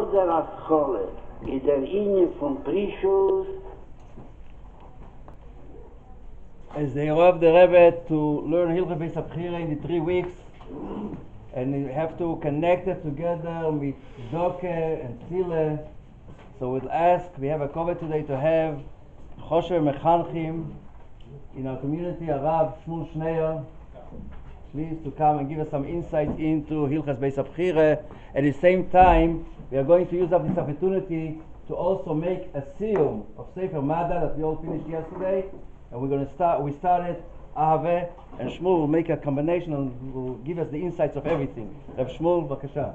Eirov der Aschole, in der Linie von Prishus. As the Eirov the Rebbe to learn Hilchot Abchira in the 3 weeks, and you have to connect it together with Doke and Tzile. So we'll ask, we have a cover today to have Choshev Mechanchim in our community, Arav Shniaor, please to come and give us some insights into Hilchos Abchira. At the same time, we are going to use up this opportunity to also make a siyum of Sefer Mada that we all finished yesterday, and we started Ahave, and Shmuel will make a combination and will give us the insights of everything. Rav Shmuel, Bakasha.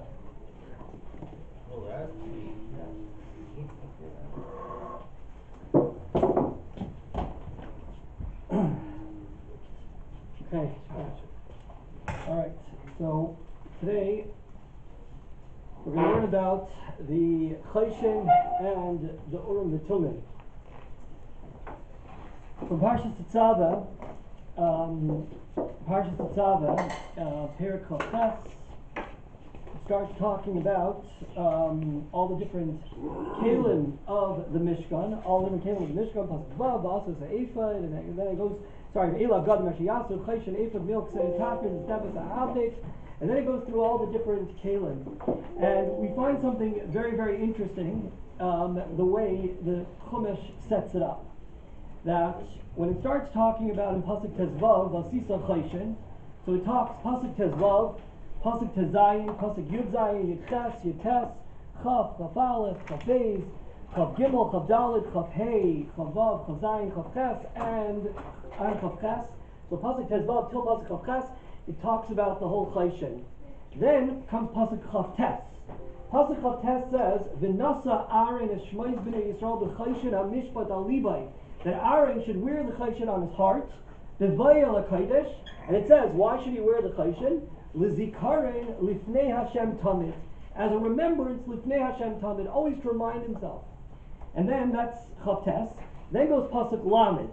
Okay. All right. So today we're going to learn about the Choshen and the Urim V'Tumim. From Parshas Tetzaveh, Perek Kaf starts talking about all the different kelim of the Mishkan, all the different kelim of the Mishkan, plus Vav, also the Ephod, and then it goes, Elav Gadim Mashiyasu, Choshen, Ephod, Milk, Seiz, Takrin, Stefas, Ahavnik, and then it goes through all the different kelim. And we find something very, very interesting, the way the Chumash sets it up. That when it starts talking about in Pasuk Tezvav, Vasisa Choshen, so it talks Pasuk Tezvav, Pasuk Tezayin, Pasuk Yud Zayin, Yud Tes, Chaf, Chaf Aleph, Chaf Beis, Chaf Gimel, Chaf Dalet, Chaf Hey, Chaf Vav, Chaf Zayin, Chaf Ches, and Chaf Ches. So Pasuk Tezvav till Pasuk Chaf Ches, it talks about the whole Choshen. Then comes Pasuk Chaf Tes. Pasuk Chaf Tes says, V'nasa Aaron Eshmois B'nei Yisrael B'Choshen HaMishpat Al Libay, that Aaron should wear the Choshen on his heart, V'vayel HaKodesh, and it says, why should he wear the Choshen? L'zikaron lifnei Hashem tamid, as a remembrance lifnei Hashem tamid, always to remind himself. And then that's Chavtes. Then goes Pasuk Lamed,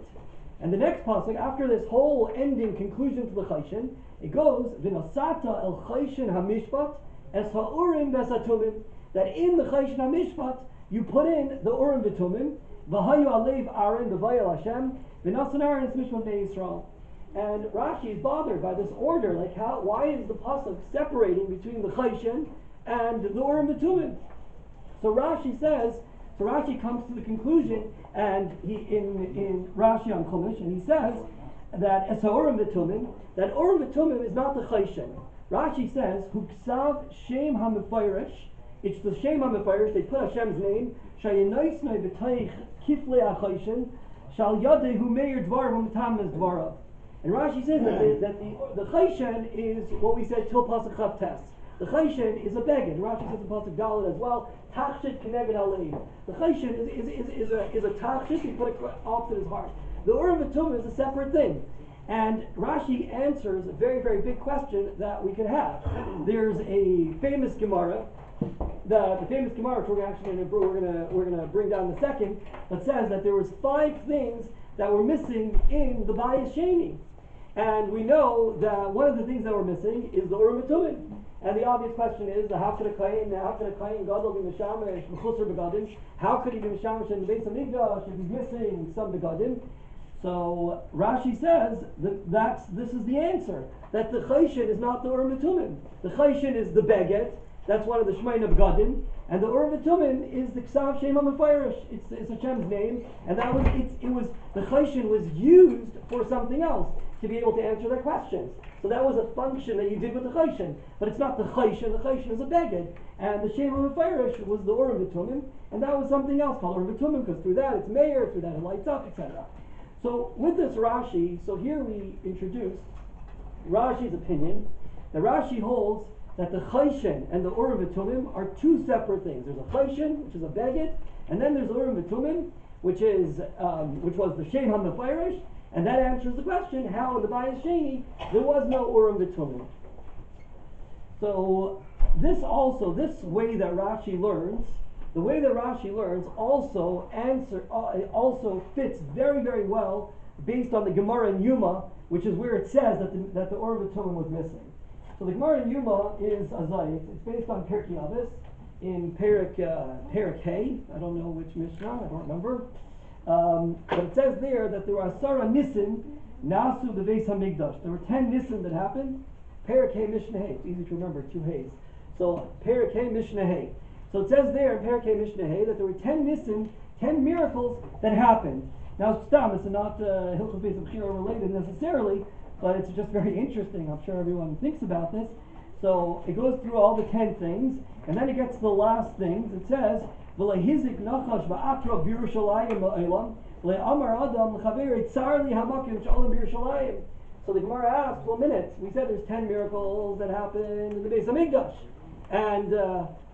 and the next pasuk after this whole ending conclusion to the Choshen, it goes V'nosata el Choshen hamishpat es ha'urim v'satumim, that in the Choshen hamishpat you put in the urim v'tumim, v'hayu alev Aaron v'vayel Hashem v'nasan Aaron es mishpat bnei Yisrael. And Rashi is bothered by this order, like why is the pasuk separating between the Choshen and the Urim V'Tumim? So Rashi comes to the conclusion, and he in Rashi on Chumash, and he says that es Urim V'Tumim, that Urim V'Tumim is not the Choshen. Rashi says Huksav Shem HaMefayresh, it's the Shem HaMefayresh. They put Hashem's name Shayinoisnei V'Taich Kiflei HaChoshen Shal Yadei Hu Meir Dvarim U'Tam Dvarav. And Rashi says that the Choshen is what we said till Pasuk Chav Tes. The Choshen is a beged. Rashi says in Pasuk Dalet as well. Tachshit Keneged Alev. The Choshen is a tachshit. You put it opposite his heart. The Urim V'Tumim is a separate thing. And Rashi answers a very, very big question that we could have. There's a famous Gemara. The famous Gemara, which we're going to bring down in a second, that says that there was 5 things that were missing in the Bayis Sheni. And we know that one of the things that were missing is the Urim V'Tumim. And the obvious question is, how could a Kohen Gadol be Mishamash B'chusar Begadim? How could he be Mishamash in the Beis HaMikdash if he's missing some Begadim? So Rashi says this is the answer, that the Choshen is not the Urim V'Tumim. The Choshen is the Beget. That's one of the Shmeina Begadim, and the Urim V'Tumim is the Ksav Shem HaMefayresh. It's Hashem's name, and that was the Choshen was used for something else to be able to answer their questions. So that was a function that you did with the Choshen, but it's not the Choshen. The Choshen is a Beged, and the Shem HaMefayresh was the Urim V'Tumim, and that was something else called Urim V'Tumim, because through that it's Meir, through that it lights up, etc. So with this Rashi, so here we introduce Rashi's opinion. The Rashi holds that the Choshen and the Urim V'Tumim are 2 separate things. There's a Choshen, which is a Beged, and then there's Urim V'Tumim, which was the Shem HaMefayresh, and that answers the question, how in the Bayis Sheni there was no Urim V'Tumim. So this way that Rashi learns, also fits very, very well based on the Gemara in Yuma, which is where it says that the Urim V'Tumim was missing. So the Gemara in Yuma is Azayit. It's based on Pirkei Avos, in Perik Hay. I don't know which Mishnah, I don't remember. But it says there that there were Asara Nissen Nasu Bebeis HaMikdash. There were 10 Nissen that happened. Perik Hay Mishnah Hay. It's easy to remember, 2 Hays. So Perik Hay Mishnah Hay. So it says there in Perik Hay Mishnah Hay that there were 10 Nissen, 10 miracles that happened. Now, Stam, it's not Hilchos Beis HaBchira related necessarily, but it's just very interesting. I'm sure everyone thinks about this. So it goes through all the 10 things, and then it gets to the last things. It says, "V'lehizik nachash ba'akro b'Yerushalayim la'elam, le'amar adam l'chaver tzar li hamakim shalom b'Yerushalayim." So the Gemara asks, well, a minute, we said there's 10 miracles that happened in the Beis HaMikdash, and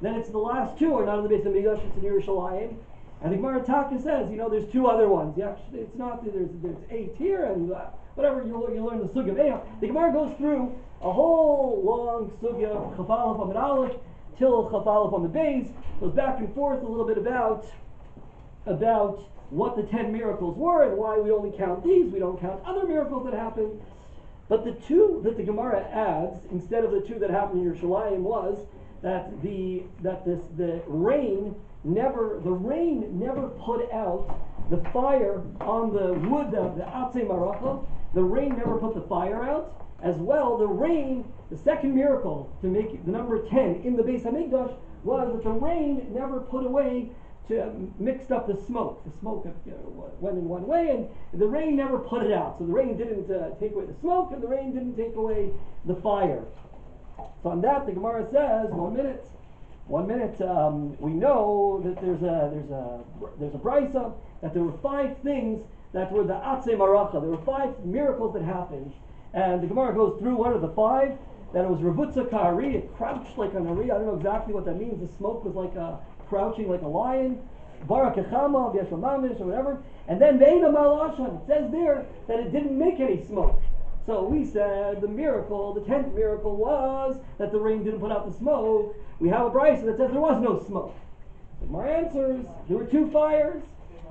then it's the last 2 are not in the Beis HaMikdash, it's in Yerushalayim. And the Gemara Taka says, there's 2 other ones. Yeah, it's not, there's 8 here, and whatever, you learn the sugya. Anyhow, the Gemara goes through a whole long sugya, Chaf Aleph Amud Aleph, till Chaf Aleph Amud Beis, goes back and forth a little bit about what the 10 miracles were, and why we only count these, we don't count other miracles that happened. But the 2 that the Gemara adds, instead of the 2 that happened in Yerushalayim, was that the rain never put out the fire on the wood of the Atzei Maracha. The rain never put the fire out. As well, the second miracle to make the number 10 in the Beis HaMikdash was that the rain never put away, mixed up the smoke. The smoke went in one way, and the rain never put it out. So the rain didn't take away the smoke, and the rain didn't take away the fire. So on that, the Gemara says, one minute. We know that there's a brisa that there were 5 things that were the Atzei Maracha. There were 5 miracles that happened, and the Gemara goes through what are the 5. That it was Revutza Ka'ari, it crouched like an Ari. I don't know exactly what that means. The smoke was like crouching like a lion. Barak Echama, Yeshua Mamish, or whatever. And then Ve'ena Malashon. It says there that it didn't make any smoke. So we said the 10th miracle was that the rain didn't put out the smoke. We have a brisa that says there was no smoke. The Gemara answers, there were 2 fires.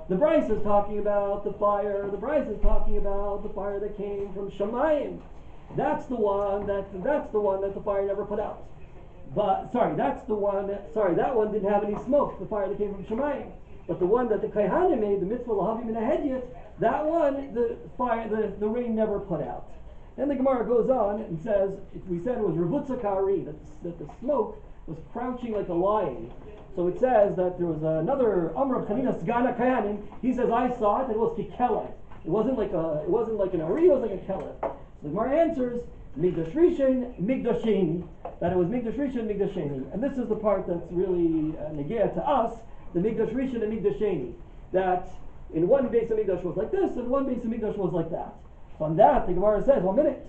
The brisa is talking about the fire. The brisa is talking about the fire that came from Shemayim. That's the one that the fire never put out. But that one didn't have any smoke. The fire that came from Shemayim. But the one that the Kohanim made, the mitzvah lahavim in a hedyot, that one the rain never put out. Then the Gemara goes on and says, we said it was Revutza Ka'ari, that the smoke was crouching like a lion. So it says that there was another Amr Chanina Sgana Kayanim. He says, I saw it, and it was Kikelet. It wasn't like an Ari, it was like a Kelet. So the Gemara answers, Migdash Rishon, Migdash Sheni, that it was Migdash Rishon, Migdash Sheni. And this is the part that's really negea to us, the Migdash Rishon and Migdash Sheni. That in one Beis HaMikdash was like this, and one Beis HaMikdash was like that. So on that, the Gemara says, 1 minute.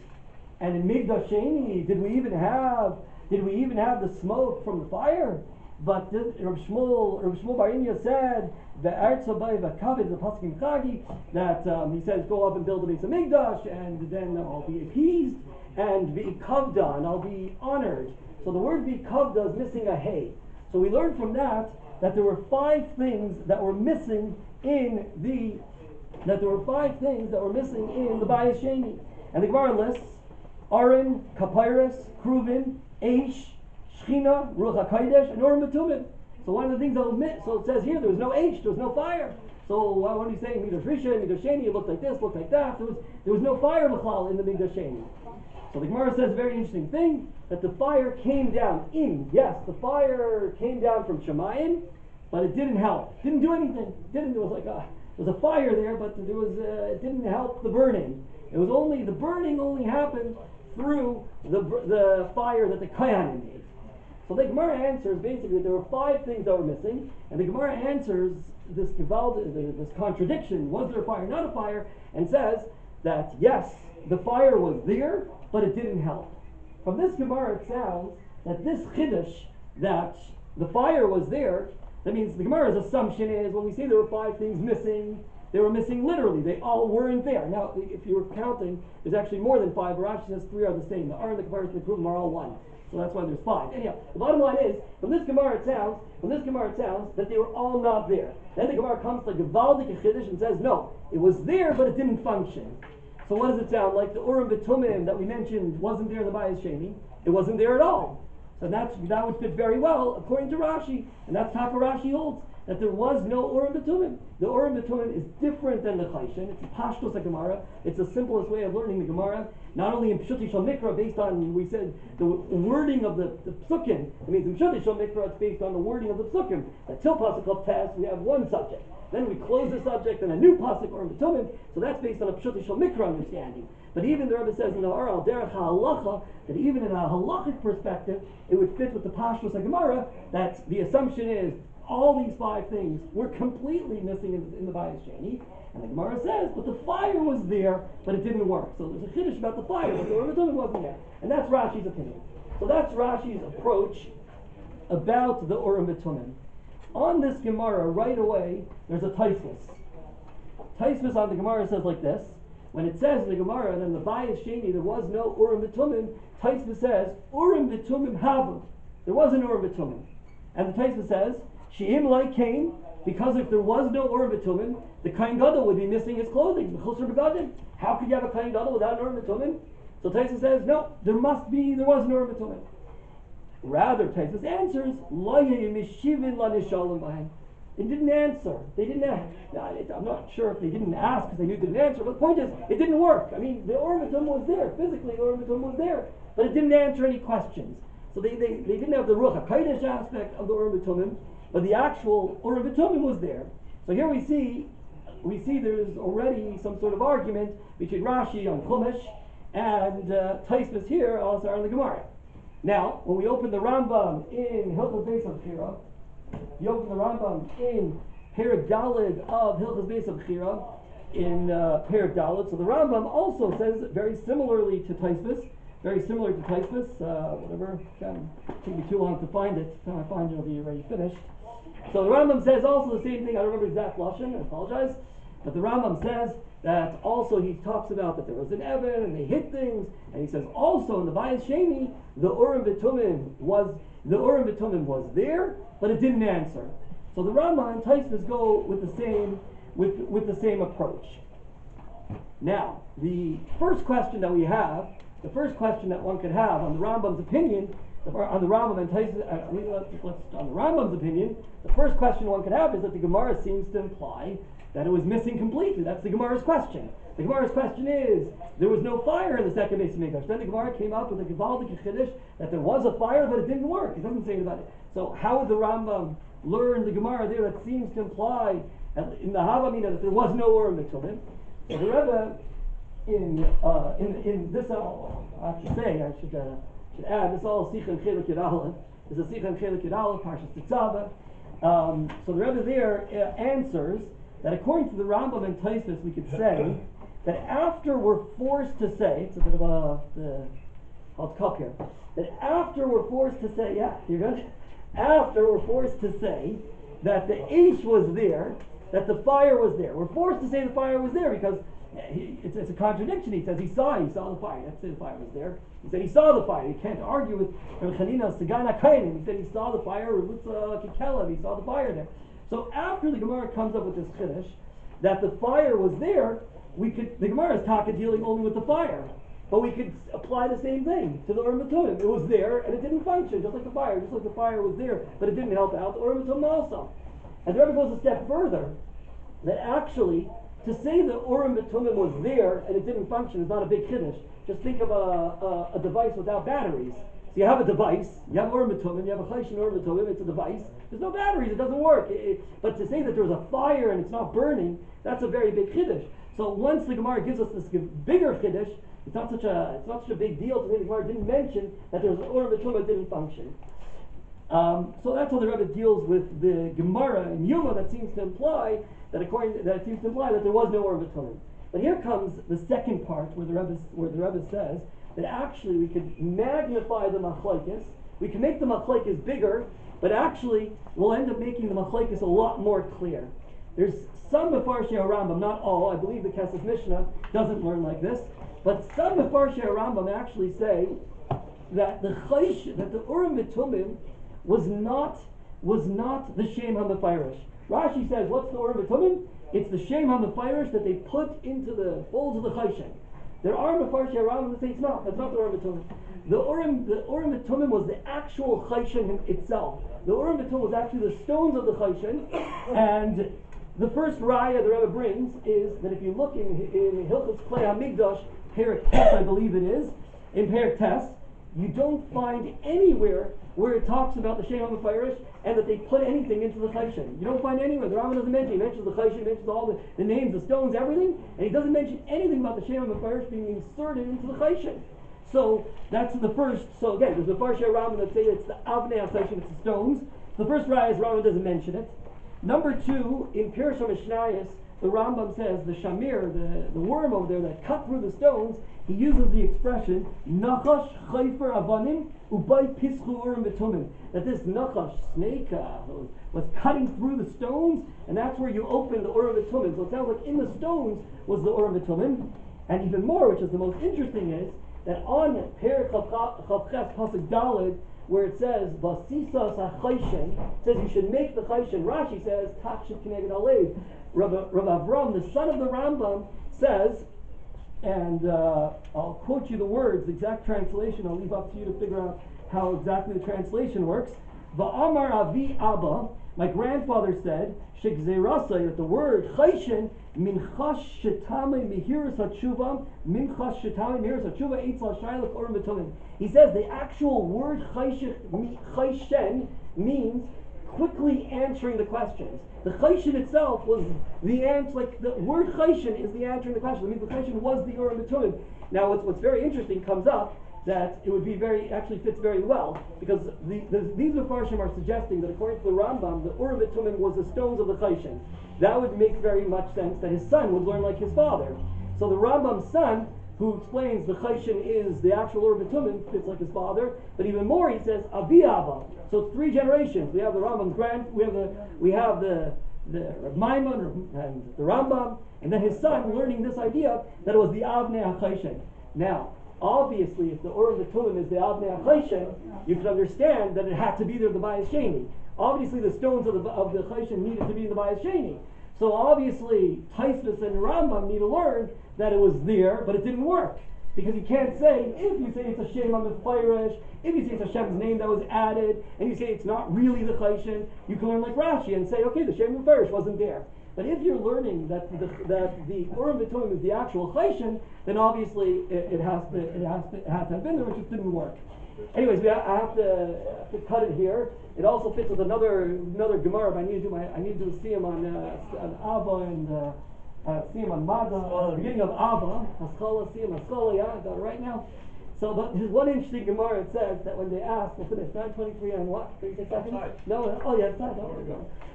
And in Migdash Sheni, did we even have the smoke from the fire? But Rav Shmuel Bar Inya said the Paskim Chagi, that he says go up and build a Beis HaMikdash, and then I'll be appeased and be kavda, and I'll be honored. So the word be kavda is missing a hey. So we learned from that there were 5 things that were missing in the Bayis Sheni. And the Gemara lists Aron, Kapyrus, Kruvin, Eish, Shechina, Ruach HaKodesh, and Urim Betumim. So one of the things that was missed, so it says here there was no Eish, there was no fire. So what are you saying? Migdash Rishon, Migdash Sheni, it looked like this, looked like that. There was no fire B'chlal in the Migdash Sheni. So the Gemara says a very interesting thing, that the fire came down the fire came down from Shemayim, but it didn't help. Didn't do anything. There was a fire there, but it didn't help the burning. The burning only happened through the fire that the Kohanim made. So the Gemara answers basically there were 5 things that were missing, and the Gemara answers this contradiction, was there a fire, not a fire, and says that yes, the fire was there, but it didn't help. From this Gemara it sounds that this Chiddush, that the fire was there, that means the Gemara's assumption is when we say there were 5 things missing, they were missing literally. They all weren't there. Now, if you were counting, there's actually more than 5. Rashi says 3 are the same. The Aron, the Kapyrus, and the Kruvim are all 1. So that's why there's 5. Anyhow, the bottom line is, from this Gemara it sounds that they were all not there. Then the Gemara comes to Gevaldik Chiddush and says, no, it was there, but it didn't function. So what does it sound like? The Urim Betumim that we mentioned wasn't there in the Bayis Sheni. It wasn't there at all. So that would fit very well according to Rashi, and that's how Rashi holds, that there was no Urim B'Tumim. The Urim B'Tumim is different than the Chayshin. It's a Pashtos Gemara. It's the simplest way of learning the Gemara. Not only in Pshuti Shal Mikra, based on, we said, the wording of the Psukim. It means in Pshuti Shal Mikra, it's based on the wording of the Psukim. Until Pasuk of Tes, we have one subject. Then we close the subject and a new Pasuk Urim B'Tumim. So that's based on a Pshuti Shal Mikra understanding. But even the Rebbe says in the Oral Derech HaHalacha that even in a halachic perspective, it would fit with the Pashtus Gemara that the assumption is all these five things were completely missing in the Bayis Sheni. And the Gemara says, but the fire was there, but it didn't work. So there's a chiddush about the fire, but the Urim B'Tumim wasn't there. And that's Rashi's opinion. So that's Rashi's approach about the Urim B'Tumim. On this Gemara, right away, there's a Taisvis. Taisvis on the Gemara says like this. When it says in the Gemara and in the Bayis Sheni there was no Urim B'Tumim, Taisvis says, Urim B'Tumim havu. There was an Urim B'Tumim. And the Taisvis says, She'im like came, because if there was no Urim B'Tumim, the Kohen Gadol would be missing his clothing. How could you have a Kohen Gadol without an Urim B'Tumim? So Taisvis says, no, there was an Urim B'Tumim. Rather, Taisvis answers, it didn't answer. They didn't ask. I'm not sure if they didn't ask because they knew they didn't answer, but the point is, it didn't work. I mean, the Urim B'Tumim was there. Physically, the Urim B'Tumim was there, but it didn't answer any questions. So they didn't have the Ruach HaKodesh aspect of the Urim B'Tumim, but the actual Urim B'Tumim was there. So here we see there's already some sort of argument between Rashi on Chumash and Taisvis here also on the Gemara. Now, when we open the Rambam in Hilchos Beis HaBchira, you open the Rambam in Perek Daled of Hilchos Beis HaBchira in Perek Daled. So the Rambam also says very similarly to Taisvis, whatever, can't take me too long to find it. By the time I find it, it'll be already finished. So the Rambam says also the same thing. I don't remember exact lashon, I apologize. But the Rambam says that also he talks about that there was an Evan and they hit things, and he says also in the Bayis Sheni the Urim B'Tumim was there, but it didn't answer. So the Rambam and Taisvis go with the same approach. Now, the first question that one could have on the Rambam's opinion, on the Rambam and Taisvis, on the Rambam's opinion, the first question one could have is that the Gemara seems to imply that it was missing completely. That's the Gemara's question. The Gemara's question is, there was no fire in the second Beis Hamikdash. Then the Gemara came up with a Gevaldik Chiddush that there was a fire, but it didn't work. It doesn't say anything about it. So how would the Rambam learn the Gemara there that seems to imply in the Havamina that there was no Urim B'Tumim? So the Rebbe in this I should add, this all Sikha and Chelik Yud Aleph. This is Sikha and Chelik Yud Aleph, Parshas Tetzaveh. So the Rebbe there answers that according to the Rambam and Taisvis, we could say that after we're forced to say, it's a bit of a cup here, that after we're forced to say, yeah, you're good? After we're forced to say that the Ish was there, that the fire was there. We're forced to say the fire was there because it's a contradiction. He says he saw the fire. He didn't say the fire was there. He said he saw the fire. You can't argue with Chanina Sagana Kainim. He said he saw the fire, Revutza Kikelev, he saw the fire there. So after the Gemara comes up with this chiddush that the fire was there, the Gemara is talking dealing only with the fire, but we could apply the same thing to the Urim B'Tumim. It was there and it didn't function, just like the fire was there, but it didn't help out the Urim B'Tumim also. And the Rebbe goes a step further, that actually to say the Urim B'Tumim was there and it didn't function is not a big chiddush. Just think of a device without batteries. So you have a device, you have Urim B'Tumim, you have a Chayshin Urim B'Tumim, it's a device. There's no batteries, it doesn't work. But to say that there's a fire and it's not burning, that's a very big chiddush. So once the Gemara gives us this bigger chiddush, it's not such a big deal to say the Gemara didn't mention that there was an Urim B'Tumim that didn't function. So that's how the Rebbe deals with the Gemara in Yuma that seems to imply that there was no Urim B'Tumim. But here comes the second part where the Rebbe says that actually we could magnify the machlokes. We can make the machlokes bigger, but actually we'll end up making the machlokes a lot more clear. There's some Mefarshei Rambam, not all. I believe the Kesef Mishnah doesn't learn like this, but some Mefarshei Rambam actually say that the Urim B'Tumim was not the Shem HaMefarish. Rashi says, what's the Urim B'Tumim? It's the Shem HaMefarish that they put into the folds of the Chayshin. There are Mefarshei Rambam that say it's not. That's not the Urim B'Tumim. The Urim and Tumim was the actual Chayshin itself. The Urim and Tumim was actually the stones of the Chayshin, and the first raya the Rebbe brings is that if you look in Hilchos Klei HaMikdash, Perek Tes, I believe it is, in Perek Tes, you don't find anywhere where it talks about the Shem HaMefarish and that they put anything into the Chayshin. You don't find anywhere. The Rambam doesn't mention. He mentions the Chayshin, he mentions all the names, the stones, everything, and he doesn't mention anything about the Shem HaMefarish being inserted into the Chayshin. So that's the first. So again, there's the Farshei Rambam that say it's the Avnei HaChayshin, it's the stones. The first raya is Rambam doesn't mention it. Number two, in Pirush HaMishnayos, the Rambam says the shamir, the worm over there that cut through the stones, he uses the expression nachash chayfer avanim ubay pischu urim betumim. That this nachash snake was cutting through the stones, and that's where you open the urim betumim. So it sounds like in the stones was the urim betumim, and even more, which is the most interesting, is that on Perek Chavches Pasuk Daled, where it says Vasisas HaChayshin, says you should make the Chayshin. Rashi says Takshit Kineged Alev. Rav Avram, the son of the Rambam, says, and I'll quote you the words, the exact translation. I'll leave up to you to figure out how exactly the translation works. Va'amar Avi Abba, my grandfather said, Shegzerasai, that the word Chayshin, Minchas Shetame Mihiras HaTshuva, Minchas Shetame Mihiras HaTshuva, Eitz LaShaylach Urim Betumim. He says the actual word Chayshin means quickly answering the questions. The Chayshin itself was the answer, like the word Chayshin is the answering the question. It means the Chayshin was the Urim Betumim. Now what's very interesting comes up, that it would be actually fits very well, because these Mefarshim are suggesting that according to the Rambam, the Urim Betumim was the stones of the Chayshin. That would make very much sense that his son would learn like his father. So the Rambam's son, who explains the Chayshin is the actual Urim Betumim, fits like his father, but even more he says Avi Abba. So it's three generations. We have the Rambam's we have the Rav Maimon and the Rambam, and then his son learning this idea that it was the Avnei HaChayshin. Now, obviously, if the Urim Betumim is the Avnei HaChayshin, you can understand that it had to be there the Bayis Sheni. Obviously, the stones of the Chayshin needed to be in the Bayis Sheni. So obviously, Taisvis and Rambam need to learn that it was there, but it didn't work. Because you can't say, if you say it's a Shem HaMefarish, if you say it's Hashem's name that was added, and you say it's not really the Chayshin, you can learn like Rashi and say, okay, the Shem HaMefarish wasn't there. But if you're learning that the Urim Betumim is the actual Chayshin, then obviously it has to have been there, which just didn't work. Anyways, I have to cut it here. It also fits with another Gemara. But I need to do a siyum on Abba and siyum on Mada. The beginning of Abba, Haskalah, siyum Haskalah. Yeah, I got it right now. So, but there's one interesting Gemara. It says that when they asked, we'll finish 9:23 on what? 36 seconds? No, oh yeah, it's not.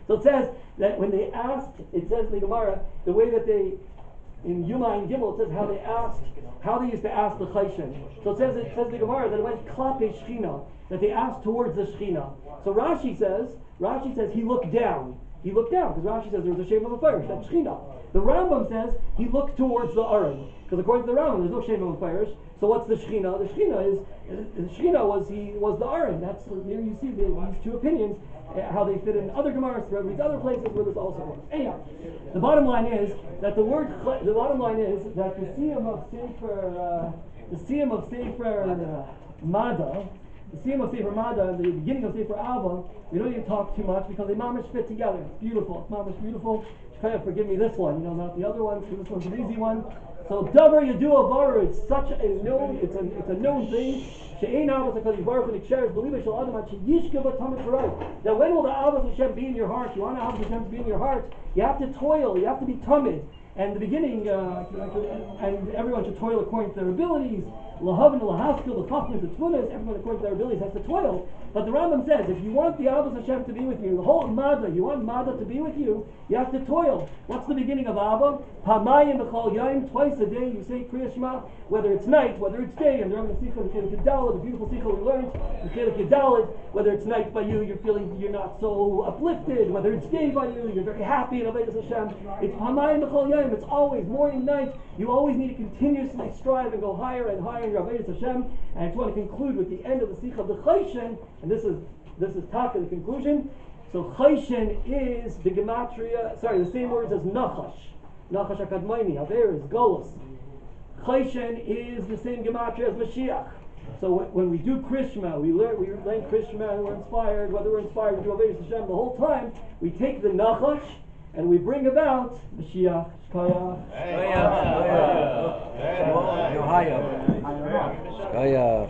So it says that when they asked, it says in the Gemara, the way that they, in Yuma and Gimel, it says how they used to ask the Chayshin. So it says in the Gemara that it went Klape Shechina, that they asked towards the Shechina. So Rashi says he looked down. He looked down, because Rashi says there was a Shem HaMefarish, that's Shechina. The Rambam says he looked towards the Aron, because according to the Rambam there's no Shem HaMefarish. So what's the Shechina? The Shechina was the Aron. That's here you see these two opinions, how they fit in other Gemaras, these other places where this also works. Anyhow, the bottom line is that the siyum of Sefer Mada, the beginning of Sefer Abba, we don't need to talk too much because they mamish fit together. It's beautiful. It's mamish beautiful. Kind of forgive me this one, not the other ones, because this one's an easy one. So Davar Yadua Baru, it's such a known, it's a known thing. She'ein Avos HaKadosh Baruch Hu Niksheres B'liba Shel Adam Ad Sheyishka B'Tamid Torah. Now when will the Avos Hashem be in your heart? You want the Avos Hashem to be in your heart? You have to toil. You have to be tamid. And the beginning, and everyone should toil according to their abilities. Lahavin, lahaskil, the chachmas, the tfunas, everyone according to their abilities has to toil. But the Rambam says, if you want the Avos Hashem to be with you, the whole Mada, you want Mada to be with you, you have to toil. What's the beginning of Abba? Pamayim b'chol yayim, twice a day you say Kriya Shema, whether it's night, whether it's day, and the Rambam Sikha, the Chelik Yadalit, the beautiful Sikha we learned, the Chelik Yadalit, whether it's night by you, you're not so uplifted, whether it's day by you, you're very happy in Avodas Hashem. It's Pamayim b'chol yayim, it's always morning, night. You always need to continuously strive and go higher and higher in Avodas Hashem. And I just want to conclude with the end of the Sikha of the Chayshin, and this is Taka, the conclusion. So Chayshin is the gematria, the same words as Nachash. Nachash HaKadmaini, Aver is Golos. Chayshin is the same gematria as Mashiach. So when we do Krishma, we learn Krishma and we're inspired. Whether we're inspired to do Avodas Hashem the whole time, we take the Nachash and we bring about Mashiach, Shkaya. Shkaya.